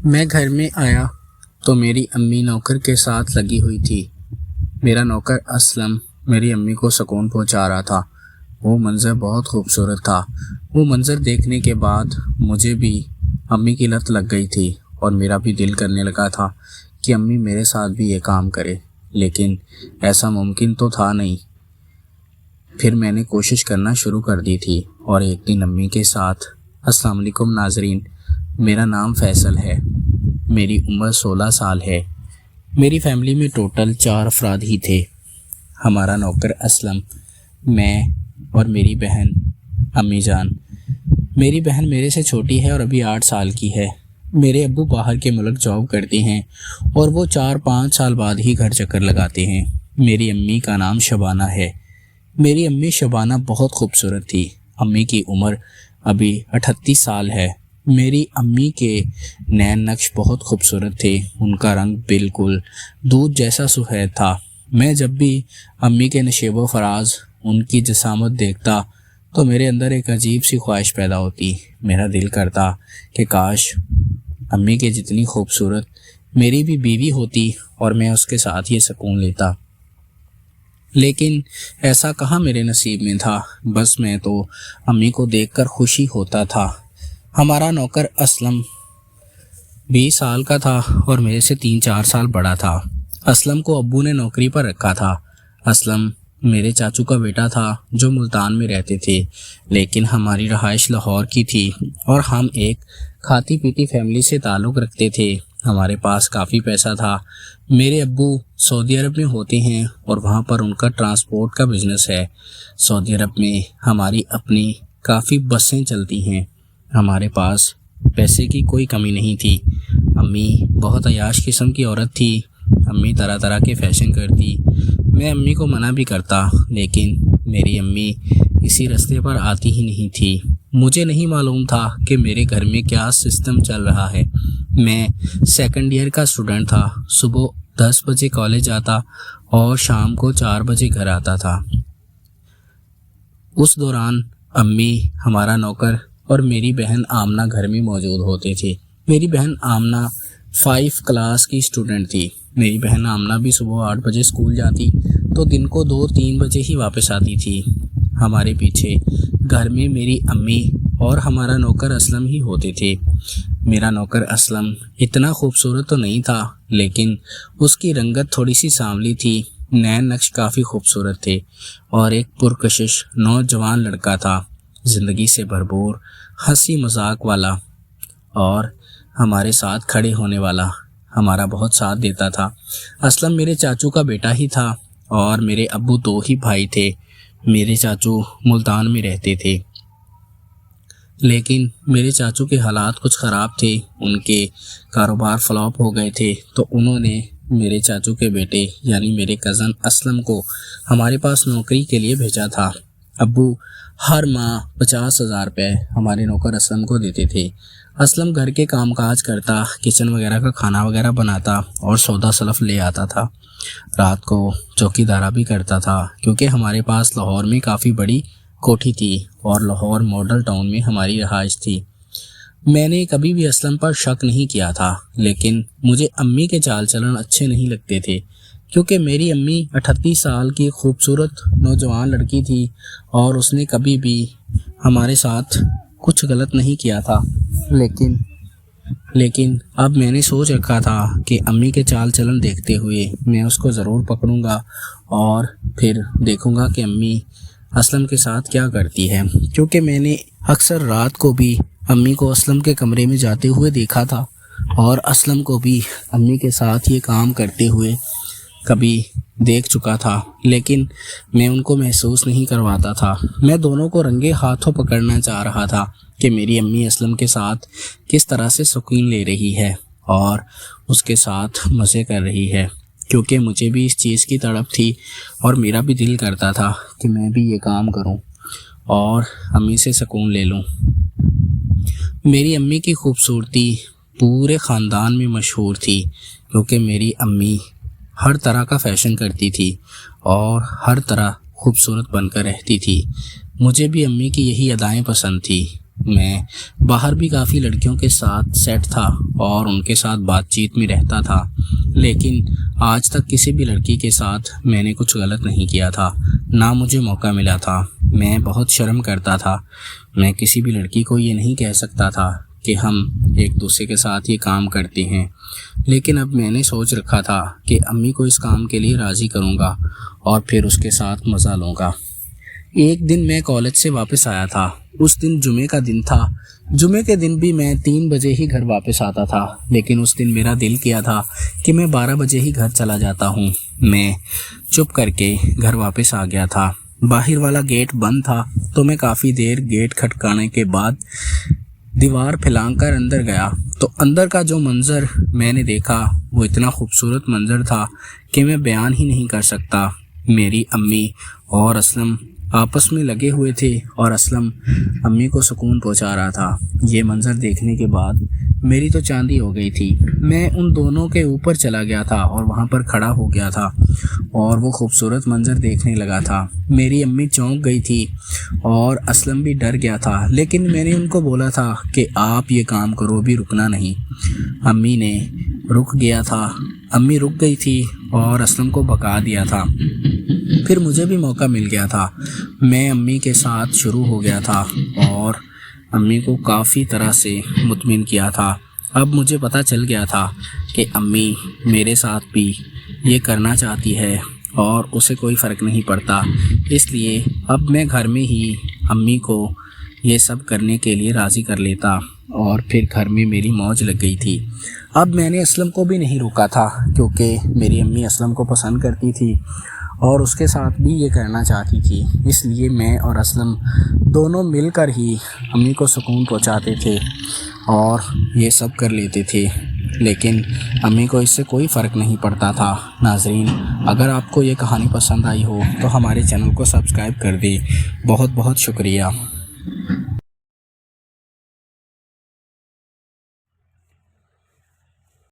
میں گھر میں آیا تو میری امی نوکر کے ساتھ لگی ہوئی تھی۔ میرا نوکر اسلم میری امی کو سکون پہنچا رہا تھا۔ وہ منظر بہت خوبصورت تھا۔ وہ منظر دیکھنے کے بعد مجھے بھی امی کی لت لگ گئی تھی اور میرا بھی دل کرنے لگا تھا کہ امی میرے ساتھ بھی یہ کام کرے، لیکن ایسا ممکن تو تھا نہیں۔ پھر میں نے کوشش کرنا شروع کر دی تھی اور ایک دن امی کے ساتھ السلام علیکم ناظرین، میرا نام فیصل ہے، میری عمر 16 سال ہے۔ میری فیملی میں ٹوٹل 4 افراد ہی تھے۔ ہمارا نوکر اسلم، میں اور میری بہن امی جان۔ میری بہن میرے سے چھوٹی ہے اور ابھی 8 سال کی ہے۔ میرے ابو باہر کے ملک جاب کرتے ہیں اور وہ 4-5 سال بعد ہی گھر چکر لگاتے ہیں۔ میری امی کا نام شبانہ ہے۔ میری امی شبانہ بہت خوبصورت تھی۔ امی کی عمر ابھی 38 سال ہے۔ میری امی کے نین نقش بہت خوبصورت تھے۔ ان کا رنگ بالکل دودھ جیسا سفید تھا۔ میں جب بھی امی کے نشیب و فراز، ان کی جسامت دیکھتا تو میرے اندر ایک عجیب سی خواہش پیدا ہوتی۔ میرا دل کرتا کہ کاش امی کے جتنی خوبصورت میری بھی بیوی ہوتی اور میں اس کے ساتھ یہ سکون لیتا، لیکن ایسا کہاں میرے نصیب میں تھا۔ بس میں تو امی کو دیکھ کر خوشی ہوتا تھا۔ ہمارا نوکر اسلم 20 سال کا تھا اور میرے سے 3-4 سال بڑا تھا۔ اسلم کو ابو نے نوکری پر رکھا تھا۔ اسلم میرے چاچو کا بیٹا تھا جو ملتان میں رہتے تھے، لیکن ہماری رہائش لاہور کی تھی اور ہم ایک کھاتی پیتی فیملی سے تعلق رکھتے تھے۔ ہمارے پاس کافی پیسہ تھا۔ میرے ابو سعودی عرب میں ہوتے ہیں اور وہاں پر ان کا ٹرانسپورٹ کا بزنس ہے۔ سعودی عرب میں ہماری اپنی کافی بسیں چلتی ہیں۔ ہمارے پاس پیسے کی کوئی کمی نہیں تھی۔ امی بہت عیاش قسم کی عورت تھی۔ امی طرح طرح کے فیشن کرتی۔ میں امی کو منع بھی کرتا، لیکن میری امی اسی راستے پر آتی ہی نہیں تھی۔ مجھے نہیں معلوم تھا کہ میرے گھر میں کیا سسٹم چل رہا ہے۔ میں سیکنڈ ایئر کا اسٹوڈنٹ تھا۔ صبح 10 بجے کالج آتا اور شام کو 4 بجے گھر آتا تھا۔ اس دوران امی، ہمارا نوکر اور میری بہن آمنہ گھر میں موجود ہوتے تھے۔ میری بہن آمنہ 5 کلاس کی اسٹوڈنٹ تھی۔ میری بہن آمنہ بھی صبح 8 بجے اسکول جاتی تو دن کو 2-3 بجے ہی واپس آتی تھی۔ ہمارے پیچھے گھر میں میری امی اور ہمارا نوکر اسلم ہی ہوتے تھے۔ میرا نوکر اسلم اتنا خوبصورت تو نہیں تھا، لیکن اس کی رنگت تھوڑی سی سانولی تھی۔ نین نقش کافی خوبصورت تھے اور ایک پرکشش نوجوان لڑکا تھا، زندگی سے بھرپور، ہنسی مذاق والا اور ہمارے ساتھ کھڑے ہونے والا، ہمارا بہت ساتھ دیتا تھا۔ اسلم میرے چاچو کا بیٹا ہی تھا اور میرے ابو 2 ہی بھائی تھے۔ میرے چاچو ملتان میں رہتے تھے، لیکن میرے چاچو کے حالات کچھ خراب تھے۔ ان کے کاروبار فلاپ ہو گئے تھے تو انہوں نے میرے چاچو کے بیٹے یعنی میرے کزن اسلم کو ہمارے پاس نوکری کے لیے بھیجا تھا۔ ابو ہر ماہ 50,000 روپے ہمارے نوکر اسلم کو دیتے تھے۔ اسلم گھر کے کام کاج کرتا، کچن وغیرہ کا کھانا وغیرہ بناتا اور سودا سلف لے آتا تھا۔ رات کو چوکی دارا بھی کرتا تھا، کیونکہ ہمارے پاس لاہور میں کافی بڑی کوٹھی تھی اور لاہور ماڈل ٹاؤن میں ہماری رہائش تھی۔ میں نے کبھی بھی اسلم پر شک نہیں کیا تھا، لیکن مجھے امی کے چال چلن اچھے نہیں لگتے تھے، کیونکہ میری امی 38 سال کی خوبصورت نوجوان لڑکی تھی اور اس نے کبھی بھی ہمارے ساتھ کچھ غلط نہیں کیا تھا۔ لیکن اب میں نے سوچ رکھا تھا کہ امی کے چال چلن دیکھتے ہوئے میں اس کو ضرور پکڑوں گا اور پھر دیکھوں گا کہ امی اسلم کے ساتھ کیا کرتی ہے، کیونکہ میں نے اکثر رات کو بھی امی کو اسلم کے کمرے میں جاتے ہوئے دیکھا تھا اور اسلم کو بھی امی کے ساتھ یہ کام کرتے ہوئے کبھی دیکھ چکا تھا، لیکن میں ان کو محسوس نہیں کرواتا تھا۔ میں دونوں کو رنگے ہاتھوں پکڑنا چاہ رہا تھا کہ میری امی اسلم کے ساتھ کس طرح سے سکون لے رہی ہے اور اس کے ساتھ مزے کر رہی ہے، کیونکہ مجھے بھی اس چیز کی تڑپ تھی اور میرا بھی دل کرتا تھا کہ میں بھی یہ کام کروں اور امی سے سکون لے لوں۔ میری امی کی خوبصورتی پورے خاندان میں مشہور تھی، کیونکہ میری امی ہر طرح کا فیشن کرتی تھی اور ہر طرح خوبصورت بن کر رہتی تھی۔ مجھے بھی امی کی یہی ادائیں پسند تھی۔ میں باہر بھی کافی لڑکیوں کے ساتھ سیٹ تھا اور ان کے ساتھ بات چیت میں رہتا تھا، لیکن آج تک کسی بھی لڑکی کے ساتھ میں نے کچھ غلط نہیں کیا تھا، نہ مجھے موقع ملا تھا۔ میں بہت شرم کرتا تھا، میں کسی بھی لڑکی کو یہ نہیں کہہ سکتا تھا کہ ہم ایک دوسرے کے ساتھ یہ کام کرتے ہیں، لیکن اب میں نے سوچ رکھا تھا کہ امی کو اس کام کے لیے راضی کروں گا اور پھر اس کے ساتھ مزہ لوں گا۔ ایک دن میں کالج سے واپس آیا تھا، اس دن جمعے کا دن تھا۔ جمعے کے دن بھی میں 3 بجے ہی گھر واپس آتا تھا، لیکن اس دن میرا دل کیا تھا کہ میں 12 بجے ہی گھر چلا جاتا ہوں۔ میں چپ کر کے گھر واپس آ گیا تھا۔ باہر والا گیٹ بند تھا تو میں کافی دیر گیٹ کھٹکانے کے بعد دیوار پھلانگ کر اندر گیا تو اندر کا جو منظر میں نے دیکھا وہ اتنا خوبصورت منظر تھا کہ میں بیان ہی نہیں کر سکتا۔ میری امی اور اسلم آپس میں لگے ہوئے تھے اور اسلم امی کو سکون پہنچا رہا تھا۔ یہ منظر دیکھنے کے بعد میری تو چاندی ہو گئی تھی۔ میں ان دونوں کے اوپر چلا گیا تھا اور وہاں پر کھڑا ہو گیا تھا اور وہ خوبصورت منظر دیکھنے لگا تھا۔ میری امی چونک گئی تھی اور اسلم بھی ڈر گیا تھا، لیکن میں نے ان کو بولا تھا کہ آپ یہ کام کرو، بھی رکنا نہیں۔ امی رک گئی تھی اور اسلم کو بھگا دیا تھا۔ پھر مجھے بھی موقع مل گیا تھا۔ میں امی کے ساتھ شروع ہو گیا تھا اور امی کو کافی طرح سے مطمئن کیا تھا۔ اب مجھے پتہ چل گیا تھا کہ امی میرے ساتھ بھی یہ کرنا چاہتی ہے اور اسے کوئی فرق نہیں پڑتا، اس لیے اب میں گھر میں ہی امی کو یہ سب کرنے کے لیے راضی کر لیتا اور پھر گھر میں میری موج لگ گئی تھی۔ اب میں نے اسلم کو بھی نہیں روکا تھا کیونکہ میری امی اسلم کو پسند کرتی تھی اور اس کے ساتھ بھی یہ کرنا چاہتی تھی، اس لیے میں اور اسلم دونوں مل کر ہی امی کو سکون پہنچاتے تھے اور یہ سب کر لیتے تھے، لیکن امی کو اس سے کوئی فرق نہیں پڑتا تھا۔ ناظرین، اگر آپ کو یہ کہانی پسند آئی ہو تو ہمارے چینل کو سبسکرائب کر دیں۔ بہت بہت شکریہ۔